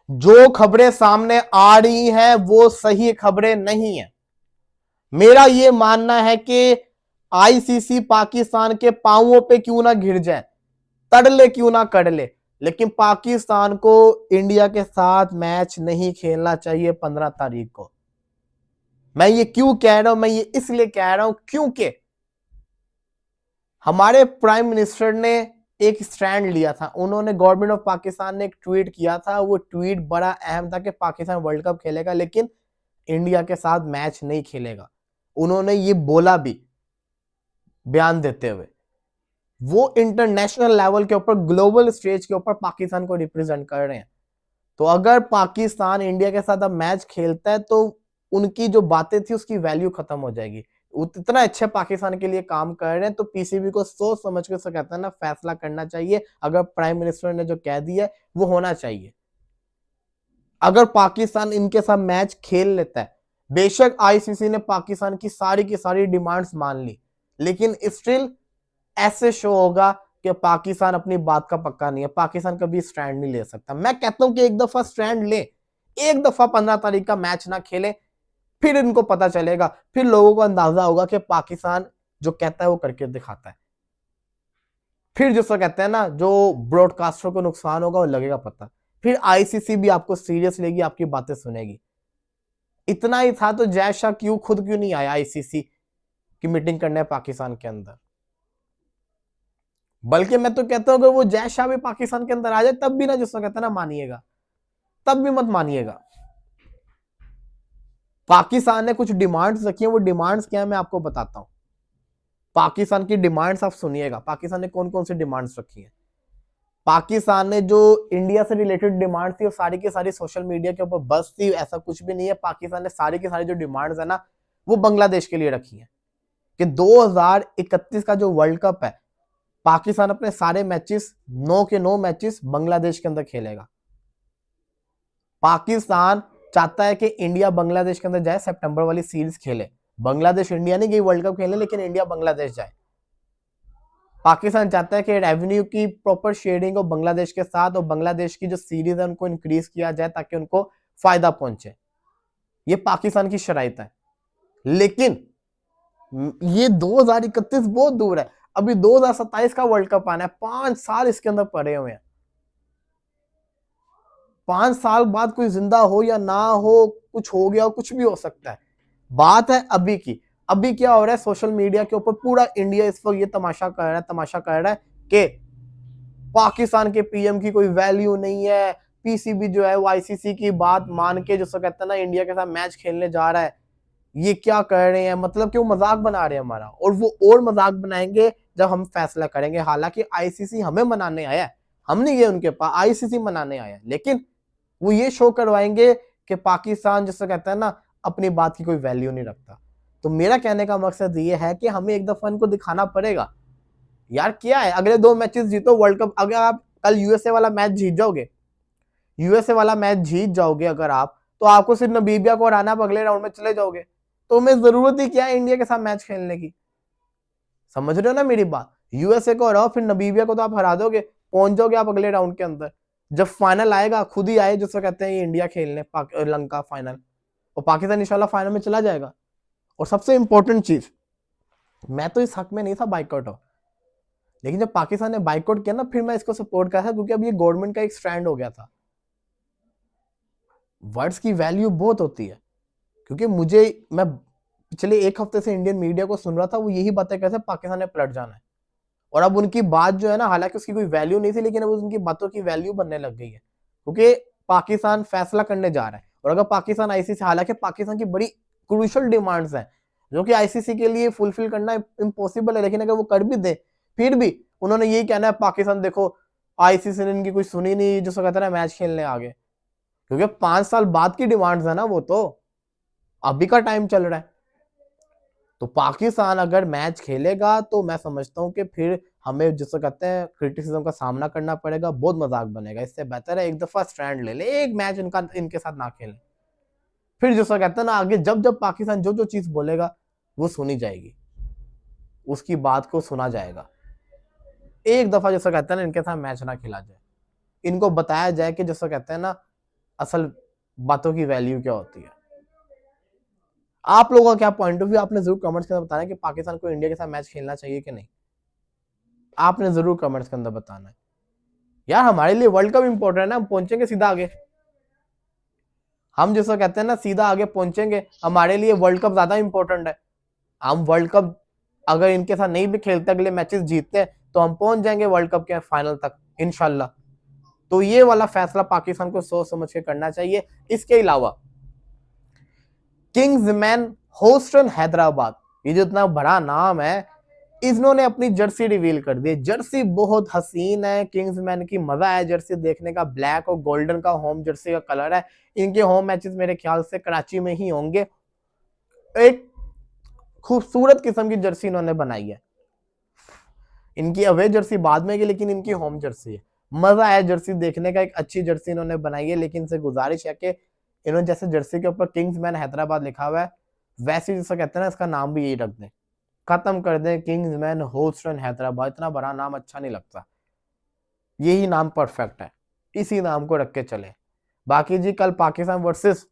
जो खबरें सामने आ रही हैं वो सही खबरें नहीं है। मेरा ये मानना है कि आईसीसी पाकिस्तान के पांवों पे क्यों ना गिर जाए, तड़ले क्यों ना कर ले, लेकिन पाकिस्तान को इंडिया के साथ मैच नहीं खेलना चाहिए 15 तारीख को। मैं ये क्यों कह रहा हूं, मैं ये इसलिए कह रहा हूं क्योंकि हमारे प्राइम मिनिस्टर ने एक स्टैंड लिया था। उन्होंने, गवर्नमेंट ऑफ पाकिस्तान ने एक ट्वीट किया था। वो ट्वीट बड़ा अहम था कि पाकिस्तान वर्ल्ड कप खेलेगा लेकिन इंडिया के साथ मैच नहीं खेलेगा। उन्होंने ये बोला भी बयान देते हुए। वो इंटरनेशनल लेवल के ऊपर, ग्लोबल स्टेज के ऊपर पाकिस्तान को रिप्रेजेंट कर रहे हैं। तो अगर पाकिस्तान इंडिया के साथ अब मैच खेलता है तो उनकी जो बातें थी उसकी वैल्यू खत्म हो जाएगी। इतना अच्छे पाकिस्तान के लिए काम कर रहे हैं तो पीसीबी को सोच समझ के कहता है ना, फैसला करना चाहिए। अगर प्राइम मिनिस्टर ने जो कह दिया वो होना चाहिए। अगर पाकिस्तान इनके साथ मैच खेल लेता है, बेशक आईसीसी ने पाकिस्तान की सारी डिमांड्स मान ली, लेकिन स्टिल ऐसे शो होगा कि पाकिस्तान अपनी बात का पक्का नहीं है। पाकिस्तान कभी स्टैंड नहीं ले सकता। मैं कहता हूं कि एक दफा स्टैंड ले, एक दफा 15 तारीख का मैच ना खेले, फिर इनको पता चलेगा, फिर लोगों को अंदाजा होगा कि पाकिस्तान जो कहता है वो करके दिखाता है। फिर जिसको कहते हैं ना, जो ब्रॉडकास्टर को नुकसान होगा वो लगेगा पता। फिर आईसीसी भी आपको सीरियस लेगी, आपकी बातें सुनेगी। इतना ही था तो जय शाह क्यों नहीं आया आईसीसी की मीटिंग करने पाकिस्तान के अंदर। बल्कि मैं तो कहता हूं कि वो जय शाह भी पाकिस्तान के अंदर आ जाए तब भी ना, जिसको कहते हैं ना, मानिएगा, तब भी मत मानिएगा। पाकिस्तान ने कुछ डिमांड्स रखी हैं। वो डिमांड्स क्या है मैं आपको बताता हूं। पाकिस्तान की डिमांड्स आप सुनिएगा। पाकिस्तान ने कौन कौन सी डिमांड्स रखी हैं। पाकिस्तान ने जो इंडिया से रिलेटेड डिमांड थी वो सारी की सारी सोशल मीडिया के ऊपर बस थी, ऐसा कुछ भी नहीं है। पाकिस्तान ने सारी की सारी जो डिमांड्स है ना वो बांग्लादेश के लिए रखी है कि 2031 का जो वर्ल्ड कप है, पाकिस्तान अपने सारे मैचेस, 9 के 9 मैचेस बांग्लादेश के अंदर खेलेगा। पाकिस्तान चाहता है कि इंडिया बांग्लादेश के अंदर जाए, सितंबर वाली सीरीज खेले। बांग्लादेश इंडिया नहीं गई वर्ल्ड कप खेलने, लेकिन इंडिया बांग्लादेश जाए। पाकिस्तान चाहता है कि रेवेन्यू की प्रॉपर शेयरिंग हो बांग्लादेश के साथ, और बांग्लादेश की जो सीरीज है उनको इंक्रीज किया जाए ताकि उनको फायदा पहुंचे। ये पाकिस्तान की शराइत है। लेकिन ये 2031 बहुत दूर है। अभी 2027 का वर्ल्ड कप आना है। 5 साल इसके अंदर पड़े हुए हैं। 5 साल बाद कोई जिंदा हो या ना हो, कुछ हो गया हो, कुछ भी हो सकता है। बात है अभी की। अभी क्या हो रहा है, सोशल मीडिया के ऊपर पूरा इंडिया इस वक्त ये तमाशा कर रहा है कि पाकिस्तान के पीएम की कोई वैल्यू नहीं है। पीसीबी जो है वो आईसीसी की बात मान के, जो कहता है ना, इंडिया के साथ मैच खेलने जा रहा है। ये क्या कर रहे हैं, मतलब कि वो मजाक बना रहे हैं हमारा, और वो और मजाक बनाएंगे जब हम फैसला करेंगे। हालांकि आईसीसी हमें मनाने आया है, हम नहीं गए उनके पास, आईसीसी मनाने आया है, लेकिन वो ये शो करवाएंगे कि पाकिस्तान, जिससे कहता है ना, अपनी बात की कोई वैल्यू नहीं रखता। तो मेरा कहने का मकसद ये है कि हमें एक दफा इनको दिखाना पड़ेगा यार क्या है। अगले 2 मैचेस जीतो वर्ल्ड कप। अगर आप कल यूएसए वाला मैच जीत जाओगे, यूएसए वाला मैच जीत जाओगे अगर आप, तो आपको सिर्फ नबीबिया को हराना, अगले राउंड में चले जाओगे। तो हमें जरूरत ही क्या है इंडिया के साथ मैच खेलने की। समझ रहे हो ना मेरी बात। यूएसए को हराओ, फिर नबीबिया को तो आप हरा दोगे, पहुंच जाओगे आप अगले राउंड के अंदर। जब फाइनल आएगा, खुद ही आए जिसको कहते हैं ये इंडिया खेलने लंका फाइनल, और पाकिस्तान इंशाल्लाह फाइनल में चला जाएगा। और सबसे इंपॉर्टेंट चीज, मैं तो इस हक में नहीं था बाइकआउट हो, लेकिन जब पाकिस्तान ने बाइकआउट किया ना, फिर मैं इसको सपोर्ट करा था, क्योंकि अब ये गवर्नमेंट का एक स्टैंड हो गया था। वर्ड्स की वैल्यू बहुत होती है। क्योंकि मैं पिछले 1 हफ्ते से इंडियन मीडिया को सुन रहा था, वो यही बातें कहते पाकिस्तान ने पलट जाना है। और अब उनकी बात जो है ना, हालांकि उसकी कोई वैल्यू नहीं थी, लेकिन अब उनकी बातों की वैल्यू बनने लग गई है, क्योंकि पाकिस्तान फैसला करने जा रहा है। और अगर पाकिस्तान आईसीसी, हालांकि पाकिस्तान की बड़ी क्रूशियल डिमांड्स हैं जो कि आईसीसी के लिए फुलफिल करना इम्पॉसिबल है, लेकिन अगर वो कर भी दे, फिर भी उन्होंने यही कहना है, पाकिस्तान देखो आईसीसी ने इनकी कुछ सुनी नहीं, जो कहता है मैच खेलने आगे। क्योंकि 5 साल बाद की डिमांड्स है ना, वो तो अभी का टाइम चल रहा है। तो पाकिस्तान अगर मैच खेलेगा तो मैं समझता हूं कि फिर हमें, जिसको कहते हैं, क्रिटिसिज्म का सामना करना पड़ेगा, बहुत मजाक बनेगा। इससे बेहतर है एक दफा स्टैंड ले ले, एक मैच इनका इनके साथ ना खेले। फिर जिसको कहते हैं ना, आगे जब जब पाकिस्तान जो जो चीज बोलेगा वो सुनी जाएगी, उसकी बात को सुना जाएगा। एक दफा जिसको कहते हैं ना, इनके साथ मैच ना खेला जाए, इनको बताया जाए कि जिसको कहते हैं ना, असल बातों की वैल्यू क्या होती है। आप लोगों का क्या पॉइंट ऑफ व्यू, आपने जरूर कमेंट्स के अंदर बताना कि पाकिस्तान को इंडिया के साथ मैच खेलना चाहिए कि नहीं। आपने जरूर कमेंट्स के अंदर बताना है। यार हमारे लिए वर्ल्ड कप इंपॉर्टेंट है ना, हम पहुंचेंगे सीधा आगे। हम जैसा कहते हैं ना सीधा आगे पहुंचेंगे, हमारे लिए वर्ल्ड कप ज्यादा इंपॉर्टेंट है। हम वर्ल्ड कप अगर इनके साथ नहीं भी खेलते, अगले मैचेस जीतते हैं तो हम पहुंच जाएंगे वर्ल्ड कप के फाइनल तक इंशाल्लाह। तो ये वाला फैसला पाकिस्तान को सोच समझ के करना चाहिए। इसके अलावा किंग्समैन होस्टन हैदराबाद, ये जो इतना बड़ा नाम है, इन्होंने अपनी जर्सी रिवील कर दी। जर्सी बहुत हसीन है किंग्समैन की, मजा है जर्सी देखने का। ब्लैक और गोल्डन का होम जर्सी का कलर है। इनके होम मैचेस मेरे ख्याल से कराची में ही होंगे। एक खूबसूरत किस्म की जर्सी इन्होंने बनाई है। इनकी अवे जर्सी बाद में की, लेकिन इनकी होम जर्सी है। मजा है जर्सी देखने का, एक अच्छी जर्सी इन्होंने बनाई है। लेकिन इनसे गुजारिश है कि इन्होंने जैसे जर्सी के ऊपर किंग्समैन हैदराबाद लिखा हुआ है, वैसे जैसा कहते हैं ना, इसका नाम भी यही रख दें, खत्म कर दें किंग्समैन होस्टन हैदराबाद। इतना बड़ा नाम अच्छा नहीं लगता, यही नाम परफेक्ट है, इसी नाम को रख के चले। बाकी जी कल पाकिस्तान वर्सेस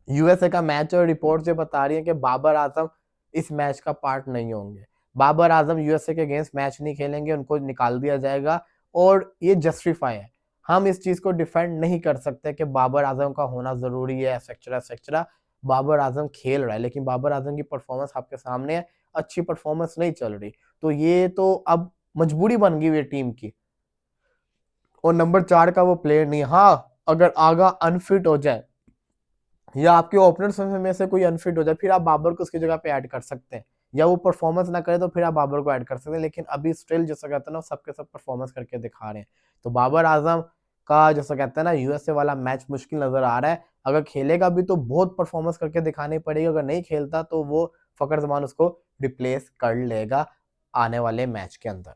यूएसए का मैच और रिपोर्ट से बता रही है कि बाबर आजम इस मैच का पार्ट नहीं होंगे। बाबर आजम यूएसए के अगेंस्ट मैच नहीं खेलेंगे, उनको निकाल दिया जाएगा। और ये जस्टिफाई है, हम इस चीज को डिफेंड नहीं कर सकते कि बाबर आजम का होना जरूरी है एक्सेट्रा एक्सेट्रा। बाबर आजम खेल रहा है, लेकिन बाबर आजम की परफॉर्मेंस आपके सामने है, अच्छी परफॉर्मेंस नहीं चल रही। तो ये तो अब मजबूरी बन गई है टीम की, और नंबर 4 का वो प्लेयर नहीं। हाँ अगर आगा अनफिट हो जाए या आपके ओपनर्स में से कोई अनफिट हो जाए, फिर आप बाबर को उसकी जगह पे ऐड कर सकते हैं, या वो परफॉर्मेंस ना करे तो फिर आप बाबर को ऐड कर सकते हैं। लेकिन अभी स्टिल जैसा कहते हैं ना, सबके सब परफॉर्मेंस करके दिखा रहे हैं। तो बाबर आजम का जैसा कहते हैं ना यूएसए वाला मैच मुश्किल नजर आ रहा है। अगर खेलेगा भी तो बहुत परफॉर्मेंस करके दिखानी पड़ेगी, अगर नहीं खेलता तो वो फकर जमान उसको रिप्लेस कर लेगा आने वाले मैच के अंदर।